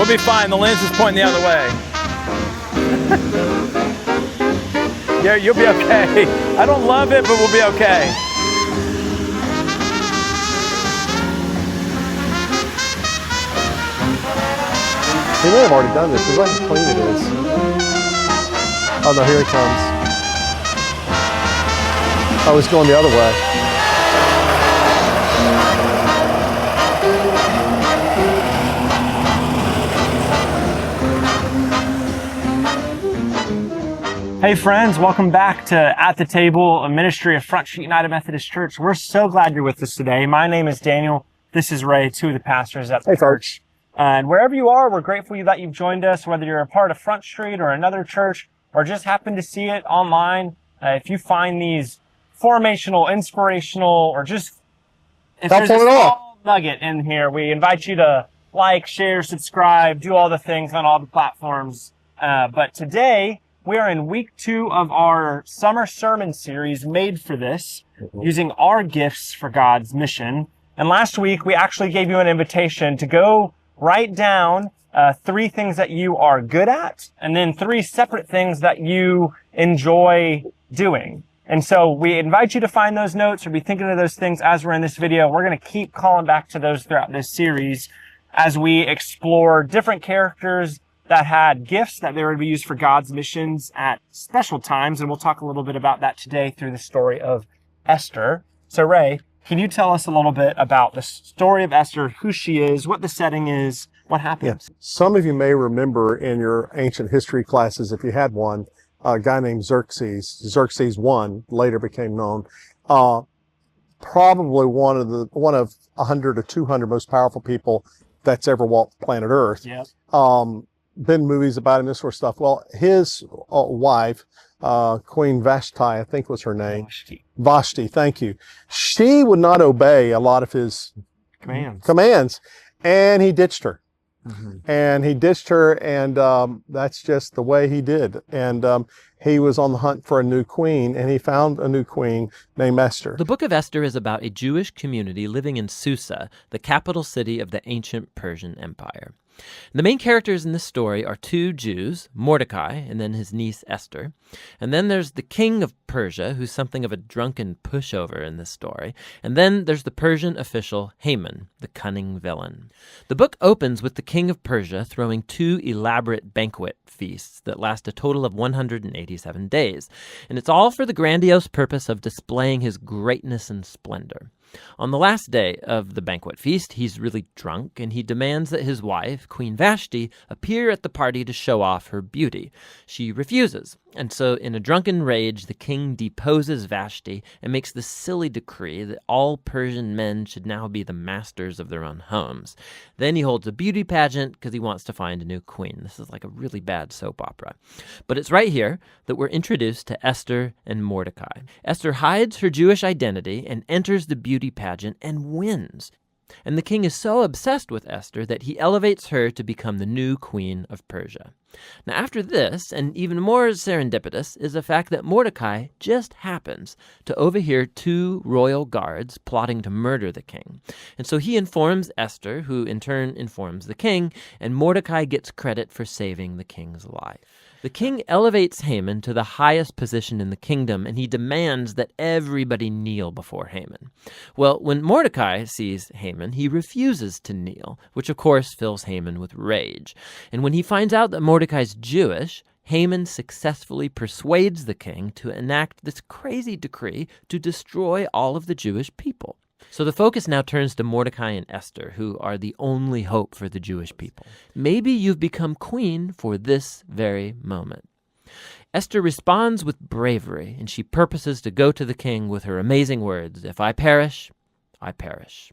We'll be fine. The lens is pointing the other way. Yeah, you'll be okay. I don't love it, but we'll be okay. He may have already done this. Look how clean it is. Oh no, here he comes. Oh, he's going the other way. Hey friends, welcome back to At the Table, a ministry of Front Street United Methodist Church. We're so glad you're with us today. My name is Daniel. This is Ray, two of the pastors at the church. And wherever you are, we're grateful that you've joined us, whether you're a part of Front Street or another church, or just happen to see it online. If you find these formational, inspirational, or just if there's a small nugget in here, we invite you to like, share, subscribe, do all the things on all the platforms. But today, we are in week 2 of our summer sermon series, Made for This, using our gifts for God's mission. And last week, we actually gave you an invitation to go write down 3 things that you are good at, and then 3 separate things that you enjoy doing. And so we invite you to find those notes or be thinking of those things as we're in this video. We're going to keep calling back to those throughout this series as we explore different characters that had gifts that they were to be used for God's missions at special times. And we'll talk a little bit about that today through the story of Esther. So Ray, can you tell us a little bit about the story of Esther, who she is, what the setting is, what happens? Yeah. Some of you may remember in your ancient history classes, if you had one, a guy named Xerxes. Xerxes I later became known. Probably one of 100 or 200 most powerful people that's ever walked planet Earth. Yeah. Been movies about him, this sort of stuff. Well, his wife, Queen Vashti, I think was her name. Vashti, thank you. She would not obey a lot of his commands, and he ditched her. And he ditched her, and that's just the way he did. And he was on the hunt for a new queen, and he found a new queen named Esther. The book of Esther is about a Jewish community living in Susa, the capital city of the ancient Persian Empire. The main characters in this story are 2 Jews, Mordecai and then his niece Esther. And then there's the king of Persia, who's something of a drunken pushover in this story. And then there's the Persian official Haman, the cunning villain. The book opens with the king of Persia throwing 2 elaborate banquet feasts that last a total of 187 days. And it's all for the grandiose purpose of displaying his greatness and splendor. On the last day of the banquet feast, he's really drunk, and he demands that his wife, Queen Vashti, appear at the party to show off her beauty. She refuses, and so in a drunken rage, the king deposes Vashti and makes the silly decree that all Persian men should now be the masters of their own homes. Then he holds a beauty pageant because he wants to find a new queen. This is like a really bad soap opera. But it's right here that we're introduced to Esther and Mordecai. Esther hides her Jewish identity and enters the beauty pageant and wins. And the king is so obsessed with Esther that he elevates her to become the new queen of Persia. Now after this, and even more serendipitous, is the fact that Mordecai just happens to overhear 2 royal guards plotting to murder the king. And so he informs Esther, who in turn informs the king, and Mordecai gets credit for saving the king's life. The king elevates Haman to the highest position in the kingdom, and he demands that everybody kneel before Haman. Well, when Mordecai sees Haman, he refuses to kneel, which of course fills Haman with rage. And when he finds out that Mordecai's Jewish, Haman successfully persuades the king to enact this crazy decree to destroy all of the Jewish people. So the focus now turns to Mordecai and Esther, who are the only hope for the Jewish people. Maybe you've become queen for this very moment. Esther responds with bravery, and she purposes to go to the king with her amazing words, "If I perish, I perish."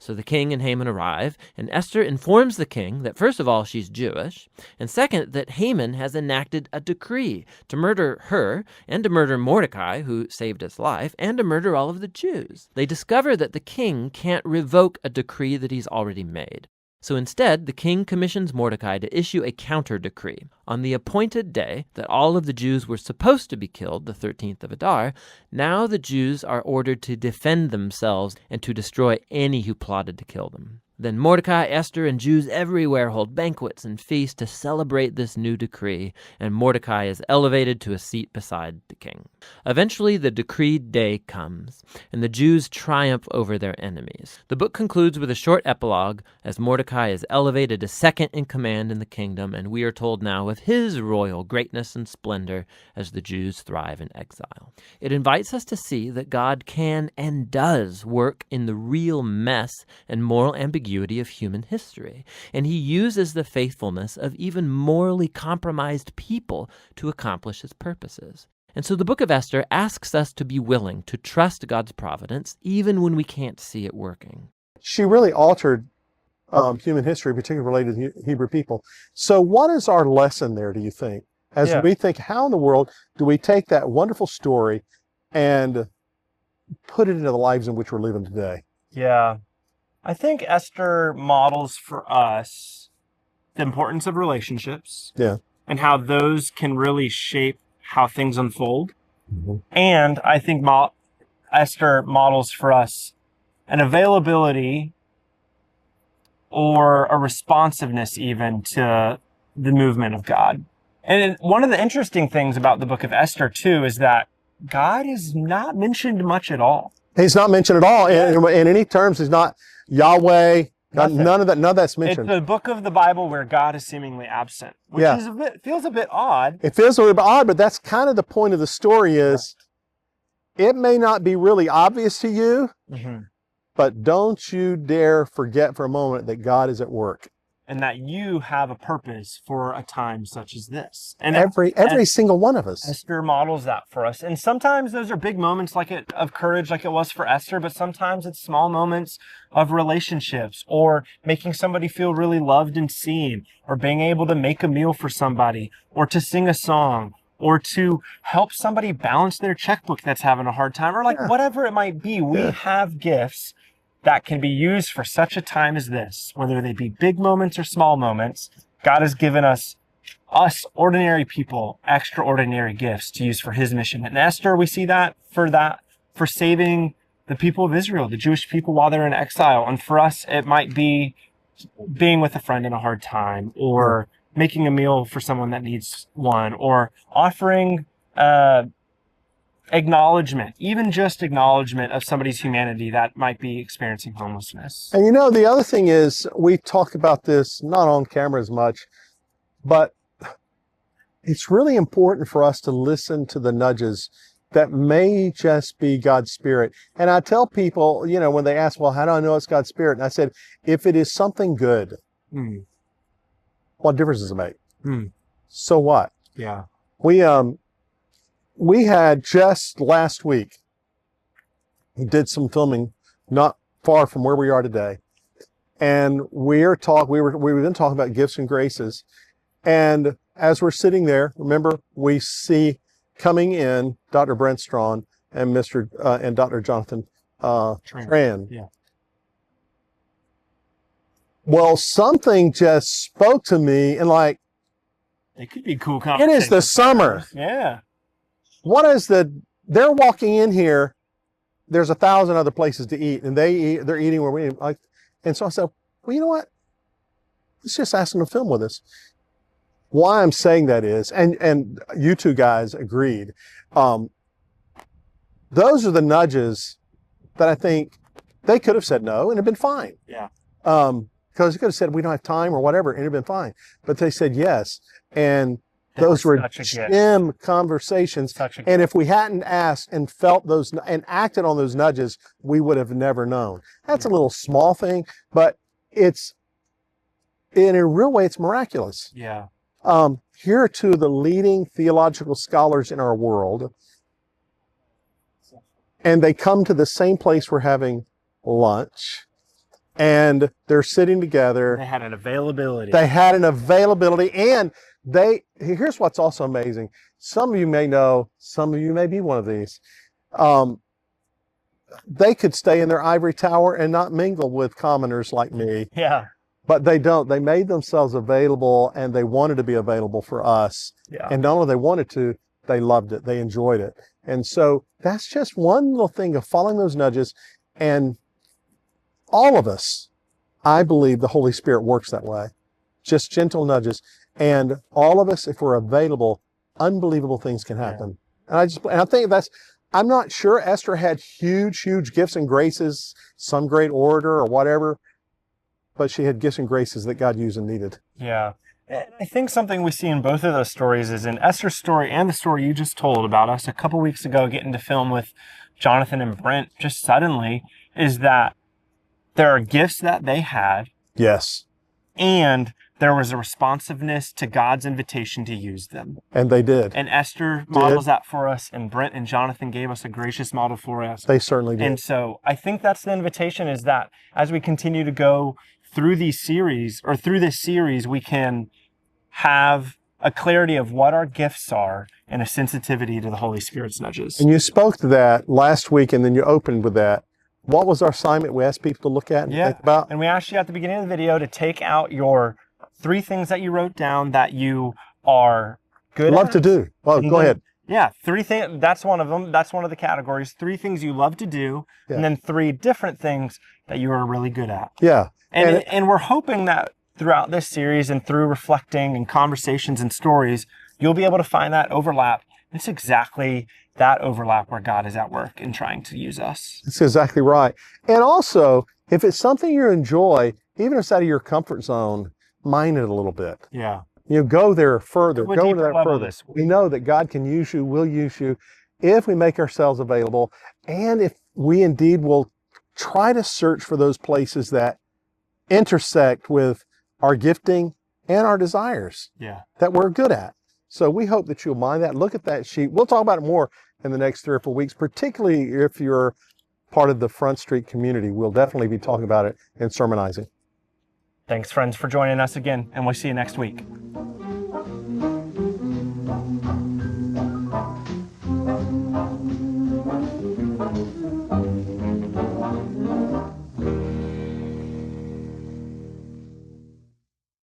So the king and Haman arrive, and Esther informs the king that first of all she's Jewish, and second that Haman has enacted a decree to murder her and to murder Mordecai, who saved his life, and to murder all of the Jews. They discover that the king can't revoke a decree that he's already made. So instead, the king commissions Mordecai to issue a counter-decree. On the appointed day that all of the Jews were supposed to be killed, the 13th of Adar, now the Jews are ordered to defend themselves and to destroy any who plotted to kill them. Then Mordecai, Esther, and Jews everywhere hold banquets and feasts to celebrate this new decree, and Mordecai is elevated to a seat beside the king. Eventually, the decreed day comes, and the Jews triumph over their enemies. The book concludes with a short epilogue as Mordecai is elevated to second in command in the kingdom, and we are told now of his royal greatness and splendor as the Jews thrive in exile. It invites us to see that God can and does work in the real mess and moral ambiguity of human history, and he uses the faithfulness of even morally compromised people to accomplish his purposes. And so the book of Esther asks us to be willing to trust God's providence even when we can't see it working. She really altered human history, particularly related to the Hebrew people. So what is our lesson there, do you think? As we think, how in the world do we take that wonderful story and put it into the lives in which we're living today? Yeah. I think Esther models for us the importance of relationships. Yeah. And how those can really shape how things unfold. And I think Esther models for us an availability or a responsiveness even to the movement of God. And one of the interesting things about the book of Esther, too, is that God is not mentioned much at all. He's not mentioned at all. In any terms, he's not Yahweh. None of that's mentioned. It's the book of the Bible where God is seemingly absent, which is feels a bit odd. It feels a little bit odd, but that's kind of the point of the story is it may not be really obvious to you, but don't you dare forget for a moment that God is at work. And that you have a purpose for a time such as this. And every single one of us. Esther models that for us. And sometimes those are big moments of courage like it was for Esther, but sometimes it's small moments of relationships or making somebody feel really loved and seen, or being able to make a meal for somebody, or to sing a song, or to help somebody balance their checkbook that's having a hard time, or whatever it might be. We have gifts that can be used for such a time as this, whether they be big moments or small moments. God has given us ordinary people, extraordinary gifts to use for his mission. In Esther, we see that for saving the people of Israel, the Jewish people while they're in exile. And for us, it might be being with a friend in a hard time, or making a meal for someone that needs one, or offering acknowledgement, even just acknowledgement of somebody's humanity that might be experiencing homelessness. And the other thing is, we talk about this not on camera as much, but it's really important for us to listen to the nudges that may just be God's Spirit. And I tell people, when they ask, well, how do I know it's God's Spirit? And I said, if it is something good, what difference does it make? So what? Yeah. We had just last week, did some filming not far from where we are today. And we've been talking about gifts and graces. And as we're sitting there, remember, we see coming in Dr. Brent Strawn and and Dr. Jonathan Tran. Yeah. Well, something just spoke to me, and it could be cool conversation. It is the summer. Yeah. They're walking in here, there's 1,000 other places to eat, and they're eating where we eat. And so I said, well, you know what? Let's just ask them to film with us. Why I'm saying that is, and you two guys agreed, those are the nudges that I think they could have said no and it'd been fine. Yeah. Because they could have said we don't have time or whatever and it'd been fine. But they said yes. And those were gem conversations. And if we hadn't asked and felt those and acted on those nudges, we would have never known. That's a little small thing, but in a real way, it's miraculous. Yeah. Here are two of the leading theological scholars in our world, and they come to the same place we're having lunch, and they're sitting together. They had an availability. And here's what's also amazing. Some of you may know, some of you may be one of these. They could stay in their ivory tower and not mingle with commoners like me. Yeah. But they don't. They made themselves available, and they wanted to be available for us. Yeah. And not only they wanted to, they loved it. They enjoyed it. And so that's just one little thing of following those nudges. And all of us, I believe the Holy Spirit works that way. Just gentle nudges. And all of us, if we're available, unbelievable things can happen. Yeah. And I think I'm not sure Esther had huge gifts and graces, some great orator or whatever, but she had gifts and graces that God used and needed. Yeah. And I think something we see in both of those stories is in Esther's story and the story you just told about us a couple weeks ago getting to film with Jonathan and Brent just suddenly, is that there are gifts that they had. Yes. And there was a responsiveness to God's invitation to use them. And they did. And Esther models that for us, and Brent and Jonathan gave us a gracious model for us. They certainly did. And so I think that's the invitation, is that as we continue to go through these series, or through this series, we can have a clarity of what our gifts are and a sensitivity to the Holy Spirit's nudges. And you spoke to that last week, and then you opened with that. What was our assignment we asked people to look at and think about? And we asked you at the beginning of the video to take out your 3 things that you wrote down that you are good at. Love to do. Well, go ahead. Yeah, 3 things. That's one of them. That's one of the categories. 3 things you love to do, and then 3 different things that you are really good at. Yeah. And we're hoping that throughout this series and through reflecting and conversations and stories, you'll be able to find that overlap. It's exactly that overlap where God is at work in trying to use us. That's exactly right. And also, if it's something you enjoy, even if it's out of your comfort zone, mind it a little bit. Yeah. You know, go there further. Go into that further. This week. We know that God can use you, will use you, if we make ourselves available, and if we indeed will try to search for those places that intersect with our gifting and our desires that we're good at. So we hope that you'll mind that. Look at that sheet. We'll talk about it more in the next 3 or 4 weeks, particularly if you're part of the Front Street community. We'll definitely be talking about it and sermonizing. Thanks, friends, for joining us again, and we'll see you next week.